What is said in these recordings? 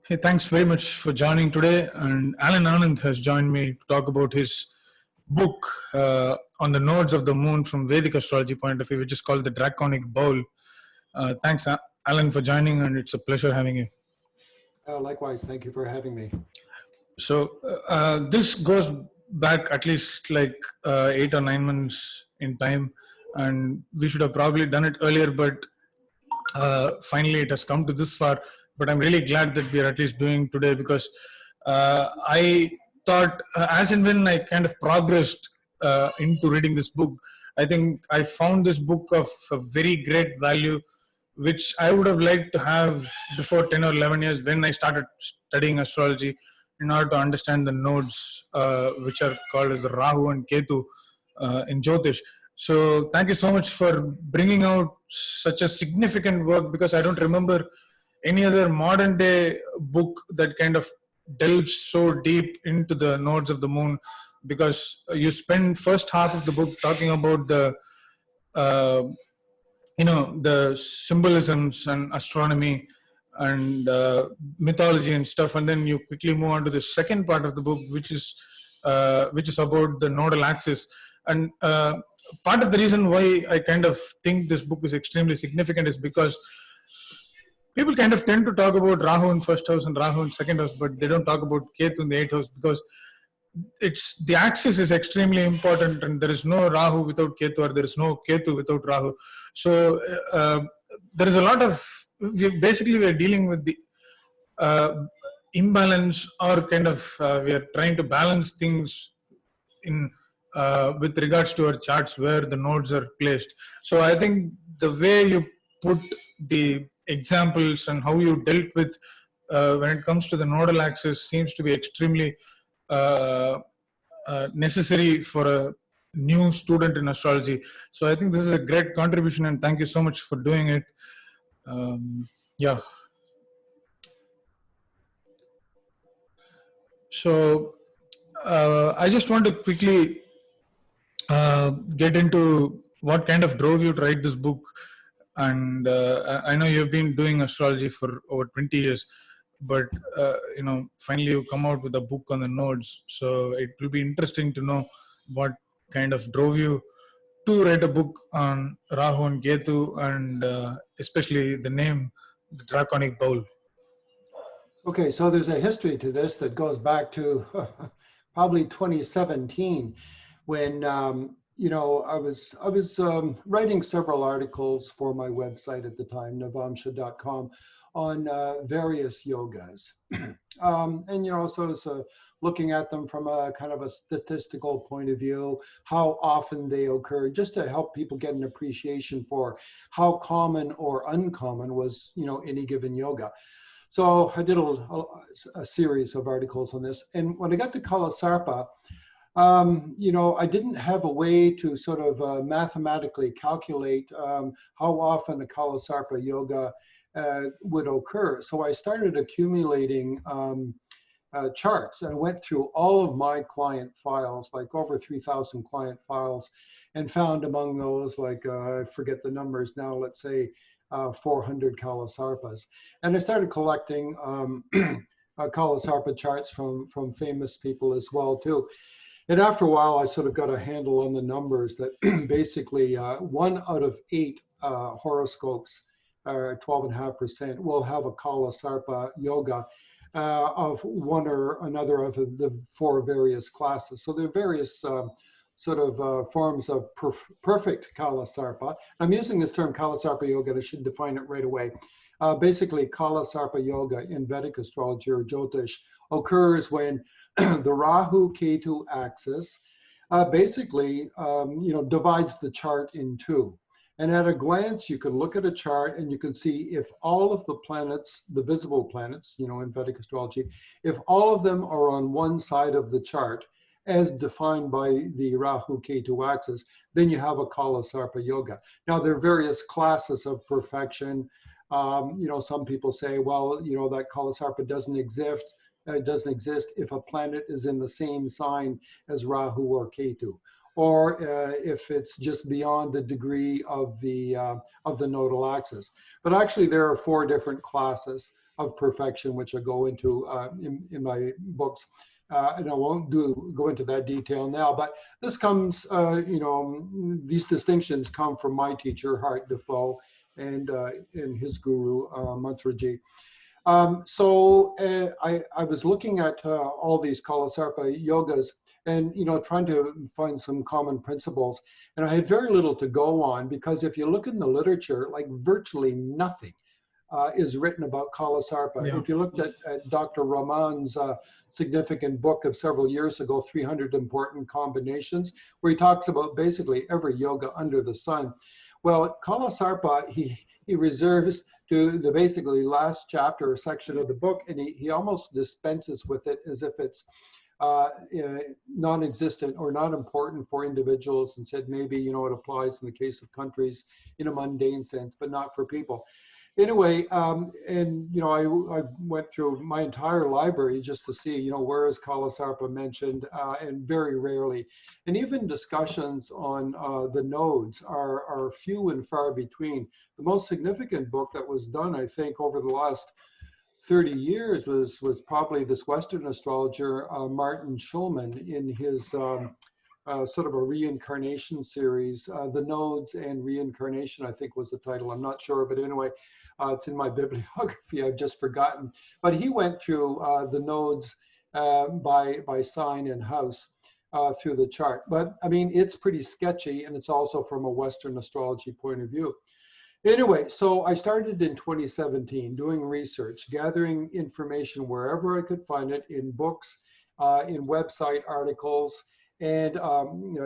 Hey, thanks very much for joining today. And Alan Annand has joined me to talk about his book on the nodes of the moon from Vedic astrology point of view, which is called the Draconic Bowl. Thanks, Alan, for joining, and it's a pleasure having you. Likewise, thank you for having me. So this goes back at least like 8 or 9 months in time, and we should have probably done it earlier, but finally it has come to this far. But I'm really glad that we are at least doing today, because I thought as and when I kind of progressed into reading this book, I think I found this book of a very great value, which I would have liked to have before 10 or 11 years when I started studying astrology, in order to understand the nodes, which are called as Rahu and Ketu in Jyotish. So thank you so much for bringing out such a significant work, because I don't remember any other modern day book that kind of delves so deep into the nodes of the moon, because you spend first half of the book talking about the the symbolisms and astronomy and mythology and stuff, and then you quickly move on to the second part of the book, which is about the nodal axis. And part of the reason why I kind of think this book is extremely significant is because people kind of tend to talk about Rahu in first house and Rahu in second house, but they don't talk about Ketu in the eighth house, because it's the axis is extremely important, and there is no Rahu without Ketu, or there is no Ketu without Rahu. So there is a lot of we're dealing with the imbalance, or kind of we are trying to balance things in with regards to our charts where the nodes are placed. So I think the way you put the examples and how you dealt with when it comes to the nodal axis seems to be extremely necessary for a new student in astrology. So I think this is a great contribution, and thank you so much for doing it. Yeah. So I just want to quickly get into what kind of drove you to write this book. And I know you've been doing astrology for over 20 years, but finally you come out with a book on the nodes. So it will be interesting to know what kind of drove you to write a book on Rahu and Ketu, and especially the name, the Draconic Bowl. Okay, so there's a history to this that goes back to probably 2017, when I was writing several articles for my website at the time, navamsha.com, on various yogas. So I was looking at them from a kind of a statistical point of view, how often they occur, just to help people get an appreciation for how common or uncommon was, any given yoga. So I did a series of articles on this. And when I got to KALA SARPA, I didn't have a way to sort of mathematically calculate how often a KALA SARPA yoga would occur. So I started accumulating charts, and I went through all of my client files, like over 3,000 client files, and found among those, like, I forget the numbers now, let's say 400 KALA SARPAs. And I started collecting KALA SARPA charts from famous people as well, too. And after a while, I sort of got a handle on the numbers that basically 1 out of 8 horoscopes, 12.5%, will have a KALA SARPA yoga of one or another of the 4 various classes. So there are various forms of perfect KALA SARPA. I'm using this term KALA SARPA yoga, and I should define it right away. Basically, KALA SARPA yoga in Vedic astrology or Jyotish occurs when the Rahu Ketu axis basically divides the chart in two. And at a glance, you can look at a chart and you can see if all of the planets, the visible planets, in Vedic astrology, if all of them are on one side of the chart, as defined by the Rahu Ketu axis, then you have a KALA SARPA yoga. Now, there are various classes of perfection. Some people say, well, that KALA SARPA doesn't exist. It doesn't exist if a planet is in the same sign as Rahu or Ketu, or if it's just beyond the degree of the nodal axis. But actually, there are 4 different classes of perfection, which I go into in my books. And I won't go into that detail now, but this comes, these distinctions come from my teacher, Hart Defoe, and his guru, Mantraji. I was looking at all these Kala Sarpa yogas and, trying to find some common principles. And I had very little to go on, because if you look in the literature, like virtually nothing is written about Kala Sarpa. Yeah. If you looked at Dr. Rahman's significant book of several years ago, 300 Important Combinations, where he talks about basically every yoga under the sun. Well, Kala Sarpa, he reserves to the basically last chapter or section of the book, and he almost dispenses with it as if it's non-existent or not important for individuals, and said maybe, it applies in the case of countries in a mundane sense, but not for people. Anyway, I went through my entire library just to see, where is Kala Sarpa mentioned, and very rarely. And even discussions on the nodes are few and far between. The most significant book that was done, I think, over the last 30 years was probably this Western astrologer, Martin Schulman, in his sort of a reincarnation series. The Nodes and Reincarnation, I think, was the title. I'm not sure, but anyway, it's in my bibliography. I've just forgotten. But he went through the nodes by sign and house through the chart. But I mean, it's pretty sketchy, and it's also from a Western astrology point of view. Anyway, so I started in 2017 doing research, gathering information wherever I could find it, in books, in website articles, and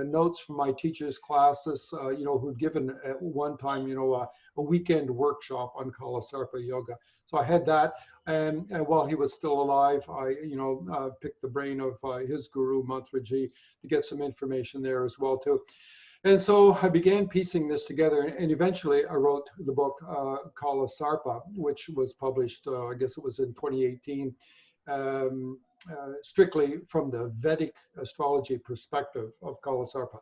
notes from my teachers' classes, who'd given at one time, a weekend workshop on Kala Sarpa yoga. So I had that, and while he was still alive, I, picked the brain of his guru, Mantraji, to get some information there as well, too. And so I began piecing this together, and eventually I wrote the book Kala Sarpa, which was published, I guess it was in 2018, strictly from the Vedic astrology perspective of Kala Sarpa.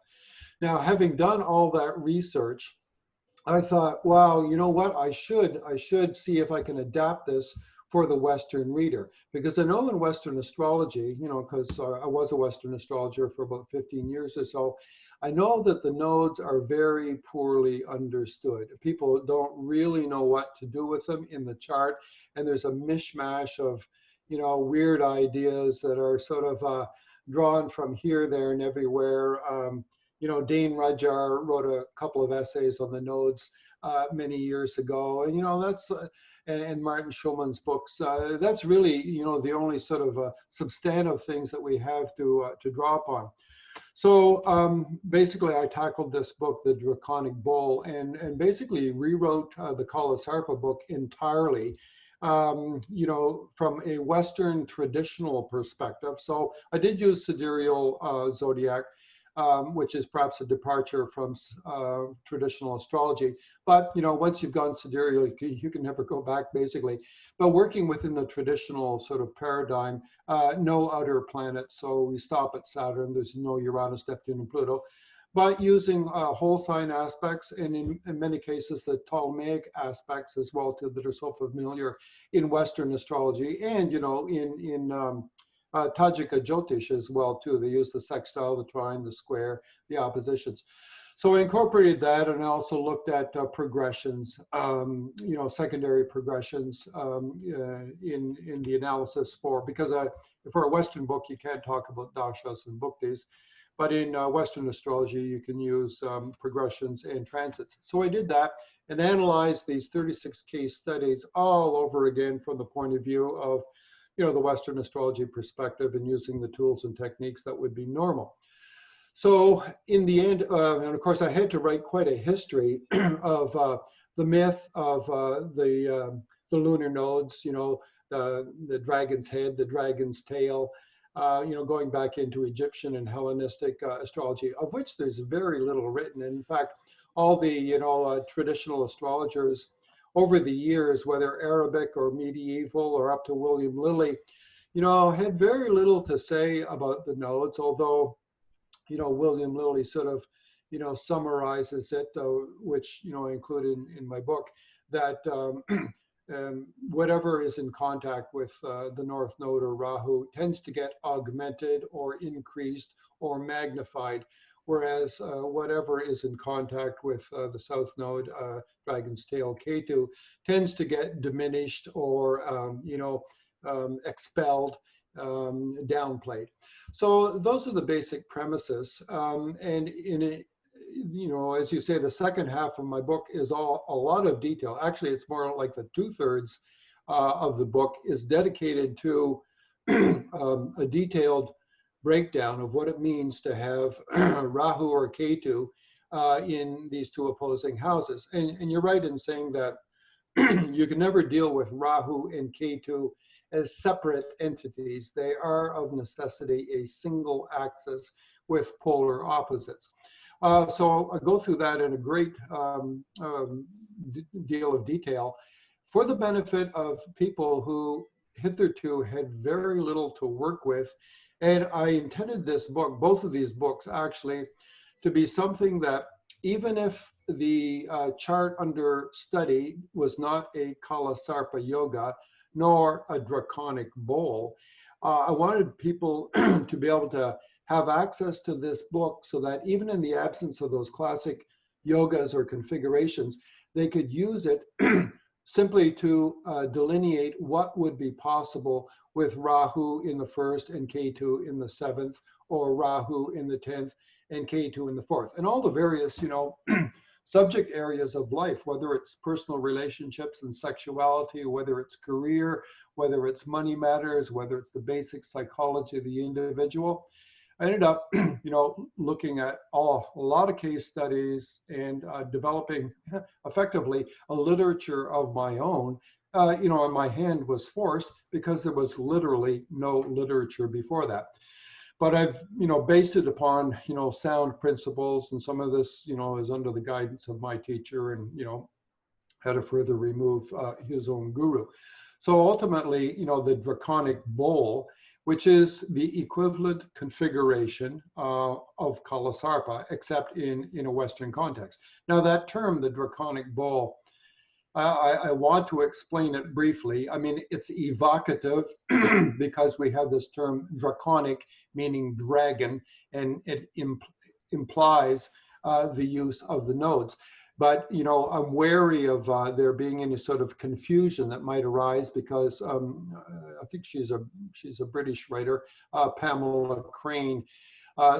Now, having done all that research, I thought, wow, you know what? I should see if I can adapt this for the Western reader, because I know in Western astrology, because I was a Western astrologer for about 15 years or so, I know that the nodes are very poorly understood. People don't really know what to do with them in the chart, and there's a mishmash of, weird ideas that are sort of drawn from here, there, and everywhere. Dane Rudjar wrote a couple of essays on the nodes many years ago, and that's and Martin Schulman's books. That's really the only sort of substantive things that we have to draw upon. So basically, I tackled this book, The Draconic Bowl, and basically rewrote the Kala Sarpa book entirely, from a Western traditional perspective. So I did use sidereal zodiac, which is perhaps a departure from traditional astrology. But once you've gone sidereal, you can never go back, basically. But working within the traditional sort of paradigm, no outer planets, so we stop at Saturn. There's no Uranus, Neptune, and Pluto. But using whole sign aspects, and in many cases the Ptolemaic aspects as well too, that are so familiar in Western astrology, and in Tajika Jyotish as well too. They use the sextile, the trine, the square, the oppositions. So I incorporated that, and I also looked at progressions, secondary progressions in the analysis because for a Western book you can't talk about dashas and bhuktis, but in Western astrology you can use progressions and transits. So I did that and analyzed these 36 case studies all over again from the point of view of the Western astrology perspective, and using the tools and techniques that would be normal. So in the end, and of course I had to write quite a history of the myth of the lunar nodes, the dragon's head, the dragon's tail, going back into Egyptian and Hellenistic astrology, of which there's very little written. And in fact, all the traditional astrologers over the years, whether Arabic or medieval or up to William Lilly, had very little to say about the nodes, although, William Lilly sort of, summarizes it, which, I include in my book, that whatever is in contact with the North Node or Rahu tends to get augmented or increased or magnified, whereas whatever is in contact with the South Node, Dragon's Tail Ketu, tends to get diminished or, expelled, downplayed. So those are the basic premises. And in a, as you say, the second half of my book is a lot of detail. Actually, it's more like the 2/3 of the book is dedicated to a detailed breakdown of what it means to have Rahu or Ketu in these two opposing houses. And you're right in saying that you can never deal with Rahu and Ketu as separate entities. They are of necessity a single axis with polar opposites. So I go through that in a great deal of detail for the benefit of people who hitherto had very little to work with. And I intended this book, both of these books actually, to be something that even if the chart under study was not a Kala Sarpa yoga, nor a Draconic Bowl, I wanted people to be able to have access to this book so that even in the absence of those classic yogas or configurations, they could use it simply to delineate what would be possible with Rahu in the 1st and Ketu in the 7th, or Rahu in the 10th and Ketu in the 4th. And all the various, subject areas of life, whether it's personal relationships and sexuality, whether it's career, whether it's money matters, whether it's the basic psychology of the individual. I ended up, looking at a lot of case studies and developing effectively a literature of my own. And my hand was forced because there was literally no literature before that. But I've, based it upon, sound principles, and some of this, is under the guidance of my teacher, and, had to further remove his own guru. So ultimately, the Draconic Bowl, which is the equivalent configuration of Kala Sarpa, except in a Western context. Now that term, the Draconic Bowl, I want to explain it briefly. I mean, it's evocative because we have this term draconic, meaning dragon, and it implies the use of the nodes. But, I'm wary of there being any sort of confusion that might arise because I think she's a British writer, Pamela Crane,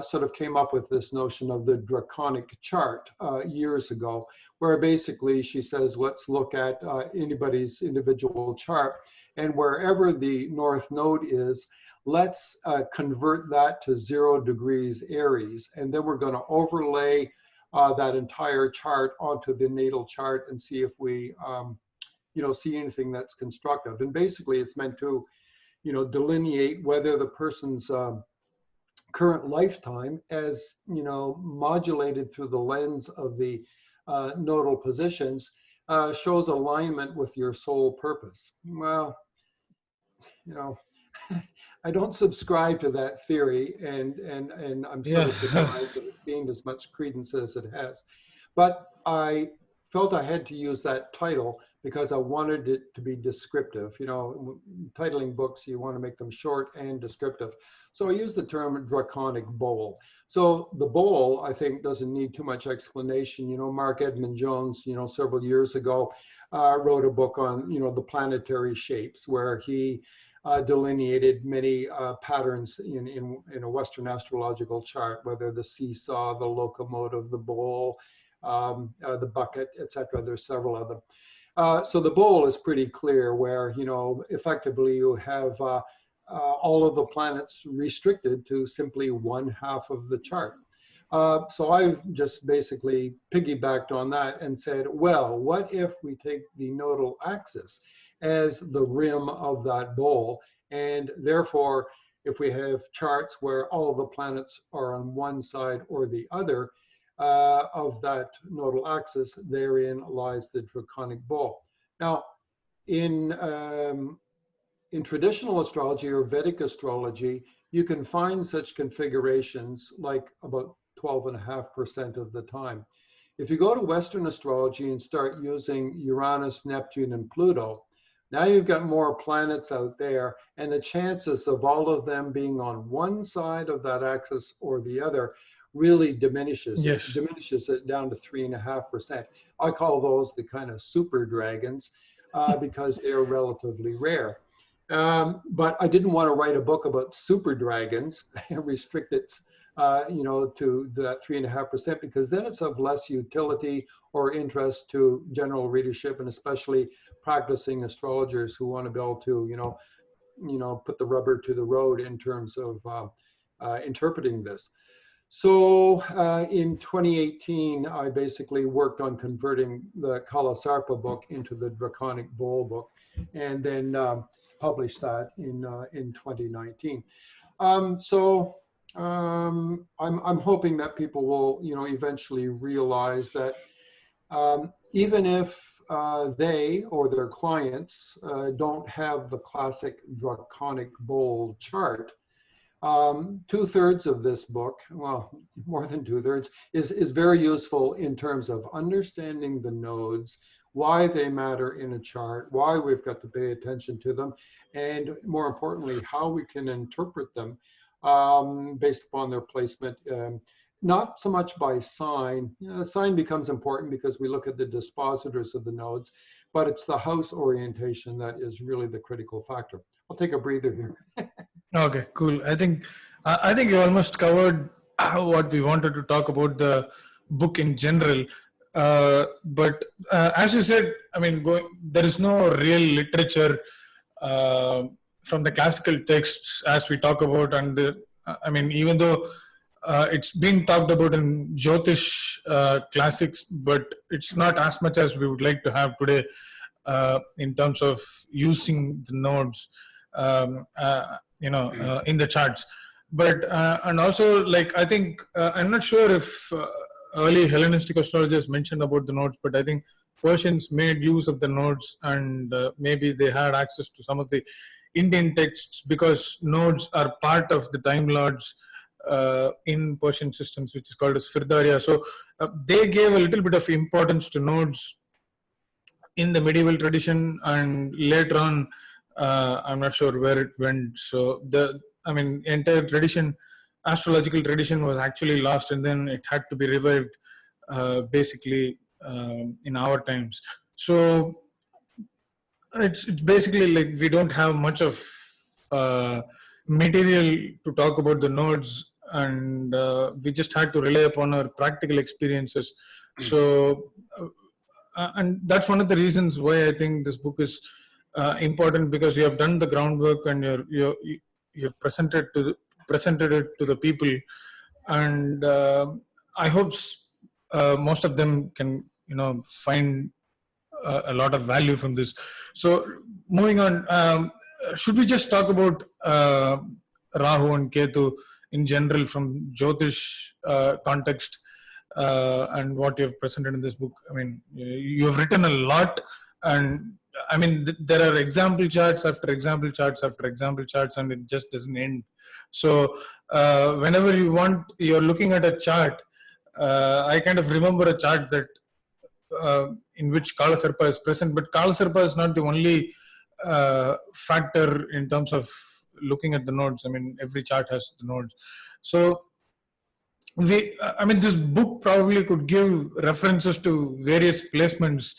sort of came up with this notion of the draconic chart years ago, where basically she says, let's look at anybody's individual chart, and wherever the North Node is, let's convert that to 0 degrees Aries, and then we're going to overlay that entire chart onto the natal chart and see if we, see anything that's constructive. And basically, it's meant to, delineate whether the person's current lifetime, as modulated through the lens of the nodal positions, shows alignment with your soul purpose. Well, I don't subscribe to that theory, and I'm sort of surprised that it's gained as much credence as it has. But I felt I had to use that title because I wanted it to be descriptive. Titling books, you want to make them short and descriptive. So I used the term Draconic Bowl. So the bowl, I think, doesn't need too much explanation. Mark Edmund Jones, several years ago, wrote a book on, the planetary shapes, where he delineated many patterns in a Western astrological chart, whether the seesaw, the locomotive, the bowl, the bucket, etc. There's several of them. So the bowl is pretty clear, where, effectively you have all of the planets restricted to simply one half of the chart. So I just basically piggybacked on that and said, well, what if we take the nodal axis as the rim of that bowl, and therefore, if we have charts where all of the planets are on one side or the other of that nodal axis, therein lies the Draconic Bowl. Now, in traditional astrology or Vedic astrology, you can find such configurations like about 12.5% of the time. If you go to Western astrology and start using Uranus, Neptune, and Pluto, Now you've got more planets out there, and the chances of all of them being on one side of that axis or the other really diminishes it, Yes. down to 3.5%. I call those the kind of super dragons because they're relatively rare. But I didn't want to write a book about super dragons and restrict it, to that 3.5%, because then it's of less utility or interest to general readership, and especially practicing astrologers who want to be able to, put the rubber to the road in terms of interpreting this. So in 2018, I basically worked on converting the KALA SARPA book into the Draconic Bowl book, and then published that in 2019. I'm hoping that people will, eventually realize that even if they or their clients don't have the classic Draconic Bowl chart, 2/3 of this book, well, more than 2/3, is very useful in terms of understanding the nodes, why they matter in a chart, why we've got to pay attention to them, and more importantly, how we can interpret them based upon their placement. Not so much by sign. The sign becomes important because we look at the dispositors of the nodes, but it's the house orientation that is really the critical factor. I'll take a breather here. Okay, cool. I think you almost covered what we wanted to talk about the book in general. But as you said, I mean, there is no real literature from the classical texts as we talk about, and I mean, even though it's been talked about in Jyotish classics, but it's not as much as we would like to have today in terms of using the nodes. In the charts, but and also, like, I think I'm not sure if early Hellenistic astrologers mentioned about the nodes, but I think Persians made use of the nodes, and maybe they had access to some of the Indian texts, because nodes are part of the time lords in Persian systems, which is called as Firdaria. So they gave a little bit of importance to nodes in the medieval tradition, and later on I'm not sure where it went. So entire tradition, astrological tradition, was actually lost, and then it had to be revived basically in our times. So it's basically like we don't have much of material to talk about the nodes, and we just had to rely upon our practical experiences. So and that's one of the reasons why I think this book is important, because you have done the groundwork, and you've presented it to the people, and I hope most of them can find a lot of value from this. So moving on, should we just talk about Rahu and Ketu in general from Jyotish context? And what you have presented in this book. I mean, you have written a lot, and I mean, there are example charts after example charts after example charts, and it just doesn't end. So whenever you're looking at a chart, I kind of remember a chart that in which Kala Sarpa is present, but Kala Sarpa is not the only factor in terms of looking at the nodes. I mean, every chart has the nodes. So this book probably could give references to various placements,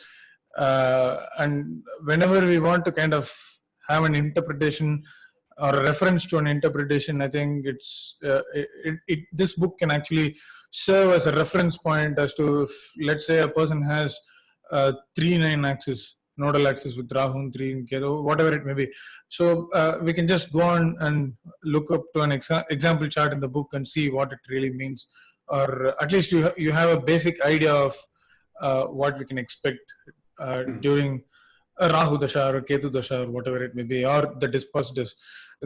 and whenever we want to kind of have an interpretation or a reference to an interpretation, I think this book can actually serve as a reference point as to, if, let's say, a person has 3-9 axis, nodal axis with Rahu 3 and Ketu, whatever it may be. So we can just go on and look up to an example chart in the book and see what it really means, or at least you have a basic idea of what we can expect during a Rahu Dasha or Ketu Dasha or whatever it may be, or the dispositors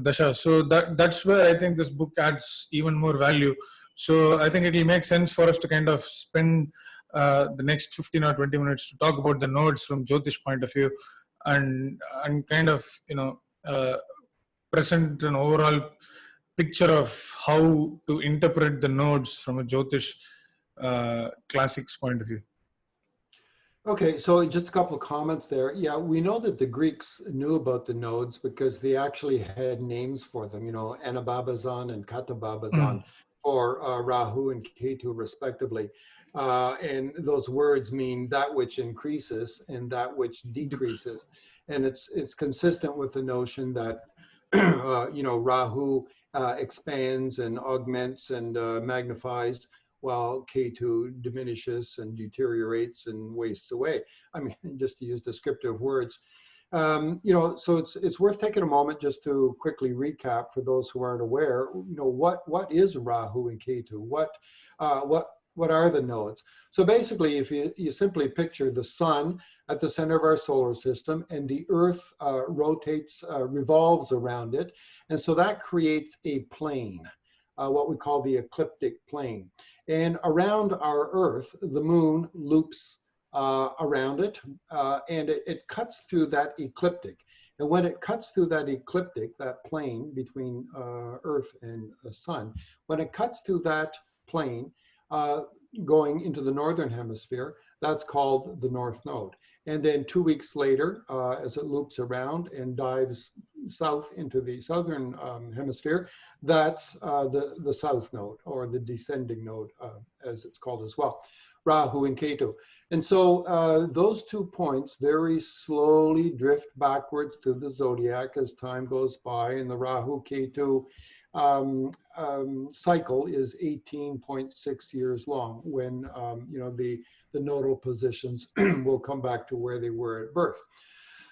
Dasha. So that's where I think this book adds even more value. So I think it will make sense for us to kind of spend the next 15 or 20 minutes to talk about the nodes from Jyotish point of view, and kind of present an overall picture of how to interpret the nodes from a Jyotish classics point of view. Okay, so just a couple of comments there. Yeah, we know that the Greeks knew about the nodes because they actually had names for them, Anababazon and Katababazon Mm. for Rahu and Ketu respectively. And those words mean that which increases and that which decreases. And it's consistent with the notion that, Rahu expands and augments and magnifies, while K2 diminishes and deteriorates and wastes away. I mean, just to use descriptive words. So it's worth taking a moment just to quickly recap for those who aren't aware. What is Rahu and Ketu? What are the nodes? So basically, if you simply picture the sun at the center of our solar system, and the Earth revolves around it, and so that creates a plane, what we call the ecliptic plane. And around our Earth, the moon loops around it, and it cuts through that ecliptic. And when it cuts through that ecliptic, that plane between Earth and the sun, when it cuts through that plane, going into the northern hemisphere, that's called the North Node. And then 2 weeks later, as it loops around and dives south into the southern hemisphere, that's the South Node, or the descending node, as it's called as well, Rahu and Ketu. And so those 2 points very slowly drift backwards through the zodiac as time goes by, and the Rahu Ketu cycle is 18.6 years long, when the nodal positions will come back to where they were at birth.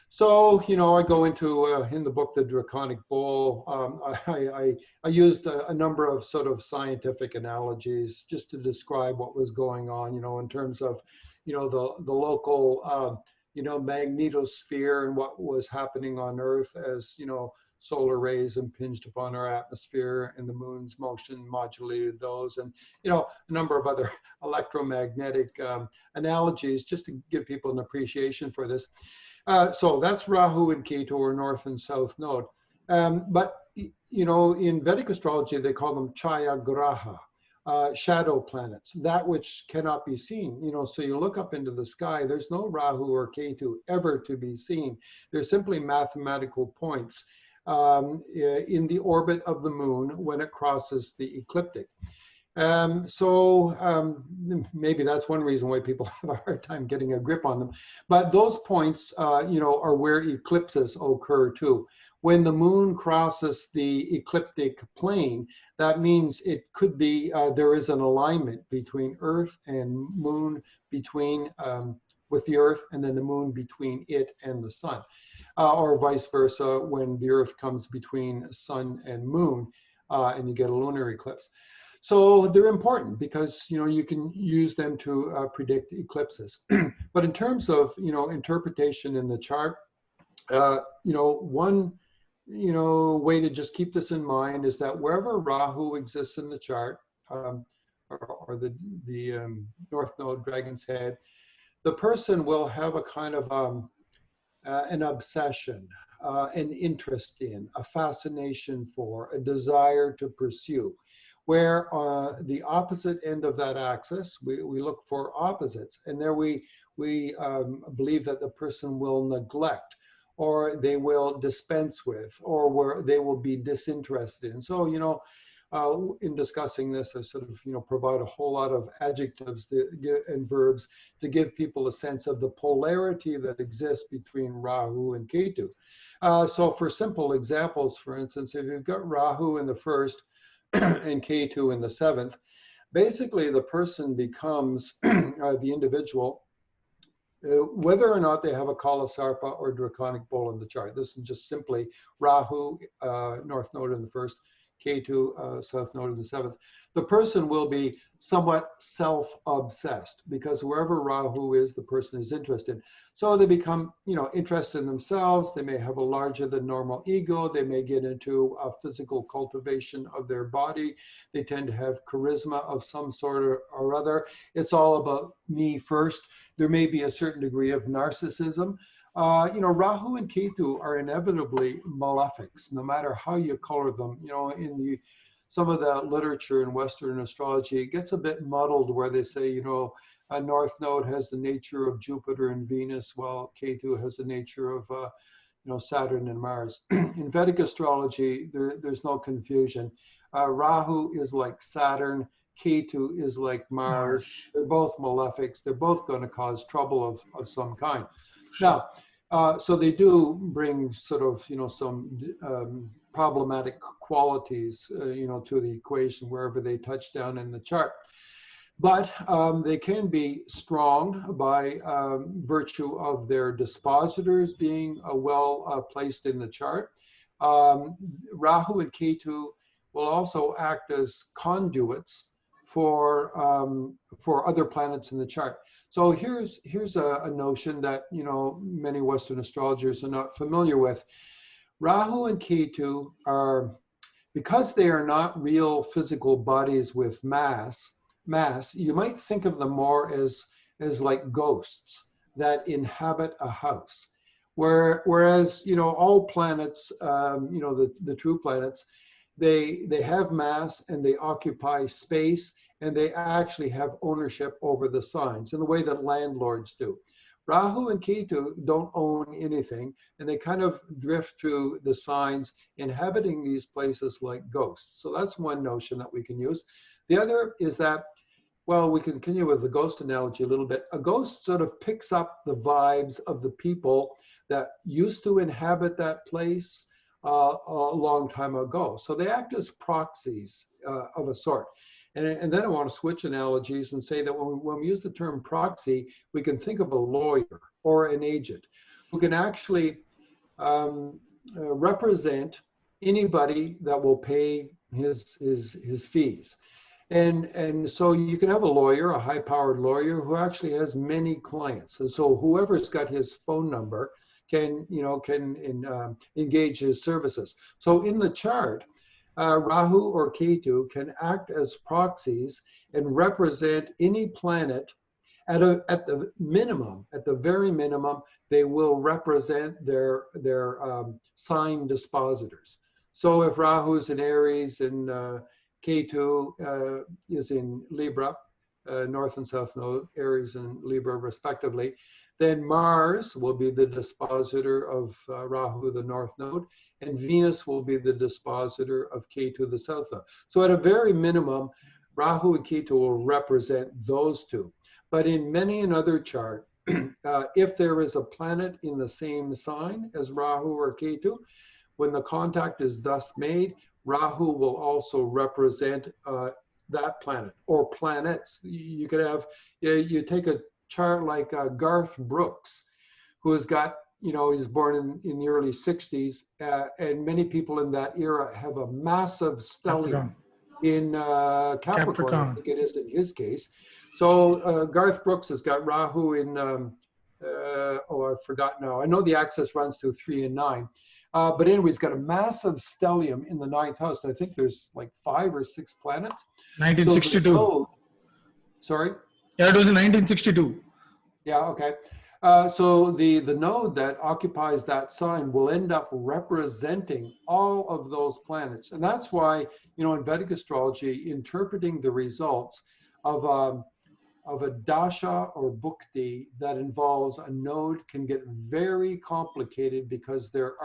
So, I go into, in the book, The Draconic Bowl, I used a number of sort of scientific analogies just to describe what was going on, in terms of, the local, magnetosphere and what was happening on Earth as, solar rays impinged upon our atmosphere, and the moon's motion modulated those, and, a number of other electromagnetic analogies, just to give people an appreciation for this. So that's Rahu and Ketu, or North and South Node. But, in Vedic astrology, they call them Chaya Graha, shadow planets, that which cannot be seen. So you look up into the sky, there's no Rahu or Ketu ever to be seen. They're simply mathematical points in the orbit of the moon when it crosses the ecliptic. Maybe that's one reason why people have a hard time getting a grip on them. But those points, are where eclipses occur too. When the moon crosses the ecliptic plane, that means it could be, there is an alignment between Earth and moon, with the Earth, and then the moon between it and the sun, or vice versa, when the Earth comes between sun and moon, and you get a lunar eclipse. So they're important because, you can use them to predict eclipses. But in terms of, interpretation in the chart, one, way to just keep this in mind is that wherever Rahu exists in the chart, or the North Node, Dragon's Head, the person will have a kind of an obsession, an interest in, a fascination for, a desire to pursue. Where the opposite end of that axis, we look for opposites, and there we believe that the person will neglect, or they will dispense with, or where they will be disinterested. And so, in discussing this, I sort of, provide a whole lot of adjectives and verbs to give people a sense of the polarity that exists between Rahu and Ketu. So for simple examples, for instance, if you've got Rahu in the first and Ketu in the seventh, basically the person becomes, the individual, whether or not they have a KALA SARPA or Draconic Bowl in the chart. This is just simply Rahu, North Node in the first, Ketu, South Node in the seventh. The person will be somewhat self-obsessed, because wherever Rahu is, the person is interested. So they become, interested in themselves. They may have a larger than normal ego. They may get into a physical cultivation of their body. They tend to have charisma of some sort or other. It's all about me first. There may be a certain degree of narcissism. Rahu and Ketu are inevitably malefics, no matter how you color them. In some of the literature in Western astrology, it gets a bit muddled where they say, North Node has the nature of Jupiter and Venus, while Ketu has the nature of Saturn and Mars. In Vedic astrology, there's no confusion. Rahu is like Saturn, Ketu is like Mars. Mars. They're both malefics. They're both going to cause trouble of some kind. Sure. Now, so they do bring sort of, some problematic qualities, to the equation wherever they touch down in the chart. But they can be strong by virtue of their dispositors being well placed in the chart. Rahu and Ketu will also act as conduits for other planets in the chart. So here's a notion that many Western astrologers are not familiar with. Rahu and Ketu are, because they are not real physical bodies with mass, you might think of them more as like ghosts that inhabit a house. Whereas all planets, the true planets, they have mass and they occupy space, and they actually have ownership over the signs in the way that landlords do. Rahu and Ketu don't own anything, and they kind of drift through the signs, inhabiting these places like ghosts. So that's one notion that we can use. The other is that, well, we continue with the ghost analogy a little bit. A ghost sort of picks up the vibes of the people that used to inhabit that place a long time ago. So they act as proxies of a sort. And then I want to switch analogies and say that when we use the term proxy, we can think of a lawyer or an agent who can actually represent anybody that will pay his fees. And so you can have a lawyer, a high-powered lawyer, who actually has many clients. And so whoever's got his phone number can engage his services. So in the chart, Rahu or Ketu can act as proxies and represent any planet at the minimum, at the very minimum, they will represent their sign dispositors. So if Rahu is in Aries and Ketu is in Libra, North and South Node, Aries and Libra respectively, then Mars will be the dispositor of Rahu, the North Node, and Venus will be the dispositor of Ketu, the South Node. So at a very minimum, Rahu and Ketu will represent those two. But in many another chart, if there is a planet in the same sign as Rahu or Ketu, when the contact is thus made, Rahu will also represent that planet or planets. You could have, you take a chart like Garth Brooks, who has got, he's born in the early 60s, and many people in that era have a massive stellium in Capricorn, I think it is in his case. So Garth Brooks has got Rahu in, I forgot now. I know the axis runs to 3 and 9. But anyway, he's got a massive stellium in the 9th house. I think there's like 5 or 6 planets. 1962. So sorry? Yeah, it was in 1962. Yeah, okay. So the node that occupies that sign will end up representing all of those planets. And that's why, in Vedic astrology, interpreting the results of a dasha or bhukti that involves a node can get very complicated because there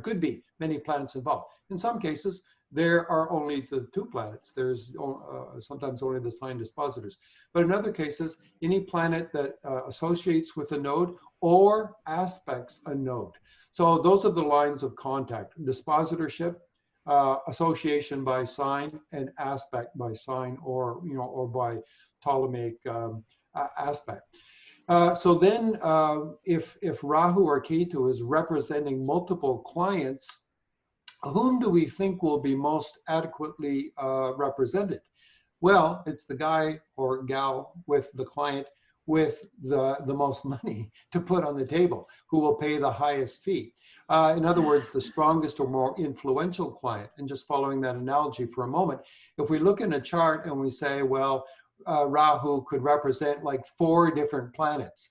could be many planets involved. In some cases, there are only the 2 planets. There's sometimes only the sign dispositors. But in other cases, any planet that associates with a node or aspects a node. So those are the lines of contact: dispositorship, association by sign, and aspect by sign, or by Ptolemaic aspect. So then if Rahu or Ketu is representing multiple clients, whom do we think will be most adequately represented? Well, it's the guy or gal with the client with the most money to put on the table, who will pay the highest fee. In other words, the strongest or more influential client. And just following that analogy for a moment, if we look in a chart and we say, well, Rahu could represent like 4 different planets.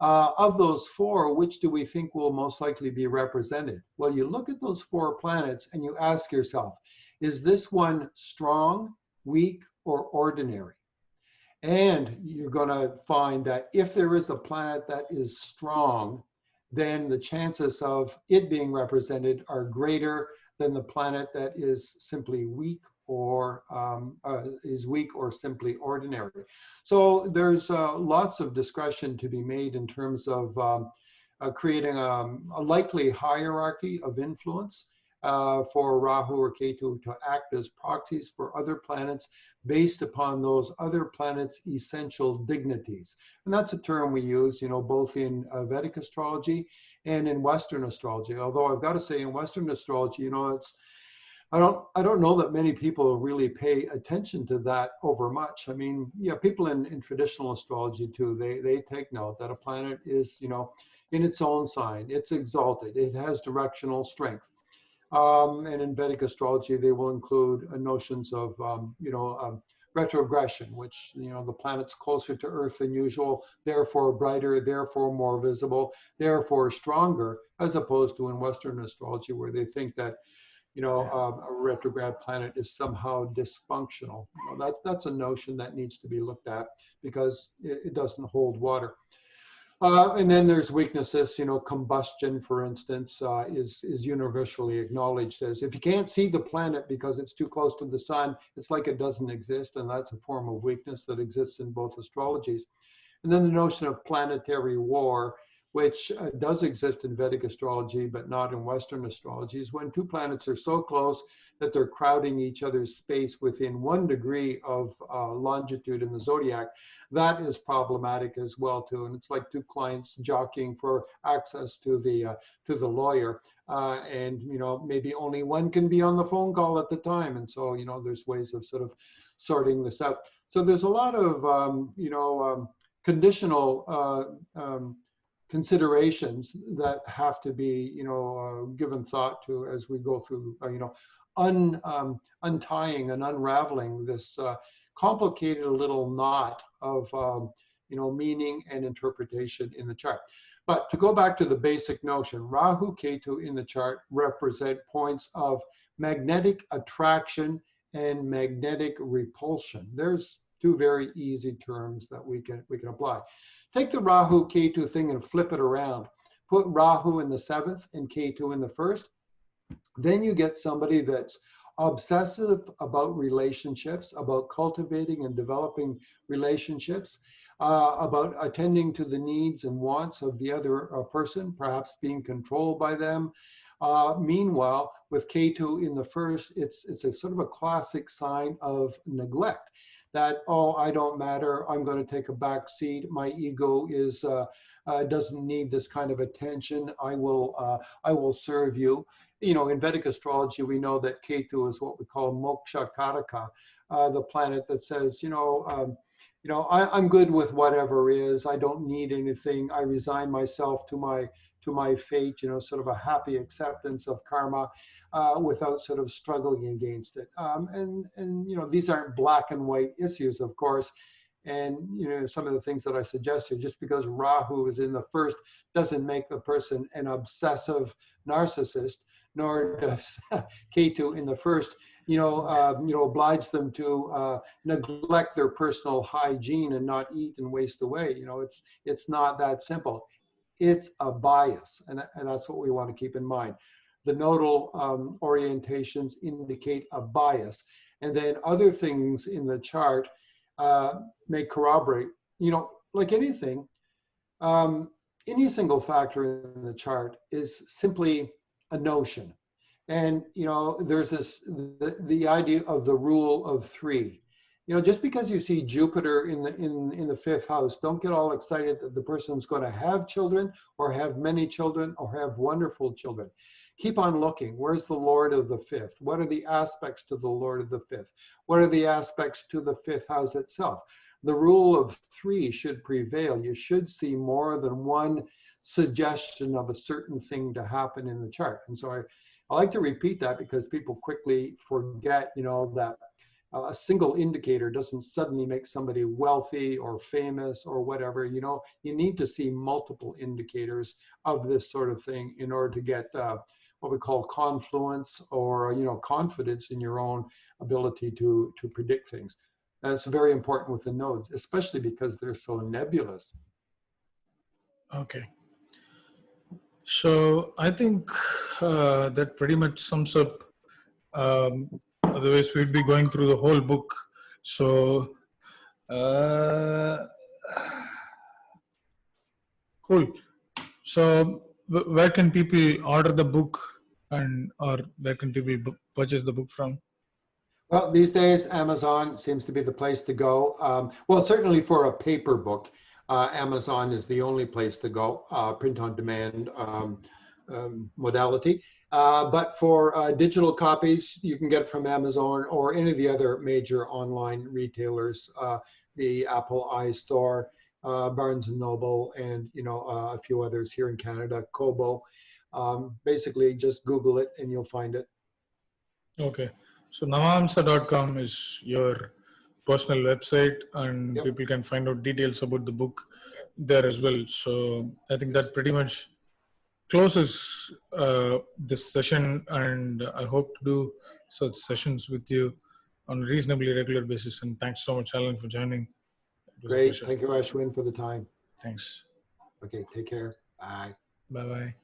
Of those 4, which do we think will most likely be represented? Well, you look at those 4 planets and you ask yourself, is this one strong, weak, or ordinary? And you're going to find that if there is a planet that is strong, then the chances of it being represented are greater than the planet that is simply weak or is weak or simply ordinary. So there's lots of discretion to be made in terms of creating a likely hierarchy of influence for Rahu or Ketu to act as proxies for other planets based upon those other planets' essential dignities. And that's a term we use, you know, both in Vedic astrology and in Western astrology. Although I've got to say, in Western astrology, you know, I don't know that many people really pay attention to that over much. I mean, yeah, people in traditional astrology too, they take note that a planet is, you know, in its own sign, it's exalted, it has directional strength. And in Vedic astrology, they will include notions of, retrogression, which, you know, the planet's closer to Earth than usual, therefore brighter, therefore more visible, therefore stronger, as opposed to in Western astrology, where they think that, you know, a retrograde planet is somehow dysfunctional. You know, that's a notion that needs to be looked at because it doesn't hold water. And then there's weaknesses, you know, combustion, for instance, is universally acknowledged as if you can't see the planet because it's too close to the sun, it's like it doesn't exist. And that's a form of weakness that exists in both astrologies. And then the notion of planetary war, which does exist in Vedic astrology, but not in Western astrology, is when two planets are so close that they're crowding each other's space within 1 degree of longitude in the zodiac. That is problematic as well too, and it's like two clients jockeying for access to the lawyer, and you know, maybe only one can be on the phone call at the time, and so, you know, there's ways of sort of sorting this out. So there's a lot of conditional considerations that have to be, you know, given thought to as we go through, untying and unraveling this complicated little knot of, meaning and interpretation in the chart. But to go back to the basic notion, Rahu, Ketu in the chart represent points of magnetic attraction and magnetic repulsion. There's two very easy terms that we can apply. Take the Rahu Ketu thing and flip it around. Put Rahu in the 7th and Ketu in the 1st. Then you get somebody that's obsessive about relationships, about cultivating and developing relationships, about attending to the needs and wants of the other person, perhaps being controlled by them. Meanwhile, with Ketu in the 1st, it's a sort of a classic sign of neglect. That, oh, I don't matter, I'm going to take a back seat, my ego is doesn't need this kind of attention, I will serve you. You know, in Vedic astrology, we know that Ketu is what we call moksha karaka, the planet that says, I'm good with whatever is, I don't need anything, I resign myself to my fate, you know, sort of a happy acceptance of karma without sort of struggling against it. And you know, these aren't black and white issues, of course. And, you know, some of the things that I suggested, just because Rahu is in the 1st doesn't make the person an obsessive narcissist, nor does Ketu in the 1st, oblige them to neglect their personal hygiene and not eat and waste away. You know, it's not that simple. It's a bias, and that's what we want to keep in mind. The nodal orientations indicate a bias, and then other things in the chart may corroborate. You know, like anything, any single factor in the chart is simply a notion. And, you know, there's the idea of the rule of 3. You know, just because you see Jupiter in the 5th house, don't get all excited that the person's going to have children or have many children or have wonderful children. Keep on looking. Where's the Lord of the 5th? What are the aspects to the Lord of the 5th? What are the aspects to the 5th house itself? The rule of 3 should prevail. You should see more than one suggestion of a certain thing to happen in the chart. And so I like to repeat that because people quickly forget, you know, that a single indicator doesn't suddenly make somebody wealthy or famous or whatever. You know, you need to see multiple indicators of this sort of thing in order to get what we call confluence or, you know, confidence in your own ability to predict things. That's very important with the nodes, especially because they're so nebulous. Okay. So I think that pretty much sums up. Otherwise, we'd be going through the whole book. So, cool. So, where can people order the book, and or where can people purchase the book from? Well, these days, Amazon seems to be the place to go. Well, certainly for a paper book, Amazon is the only place to go, print on demand modality. But for digital copies, you can get it from Amazon or any of the other major online retailers, the Apple iStore, Barnes and Noble, and a few others here in Canada, Kobo. Basically, just Google it and you'll find it. Okay. So, navamsa.com is your personal website, and Yep. people can find out details about the book there as well. So, I think that pretty much closes this session, and I hope to do such sessions with you on a reasonably regular basis. And thanks so much, Alan, for joining. It was a Great. pleasure. Thank you, Ashwin, for the time. Thanks. Okay, take care. Bye. Bye bye.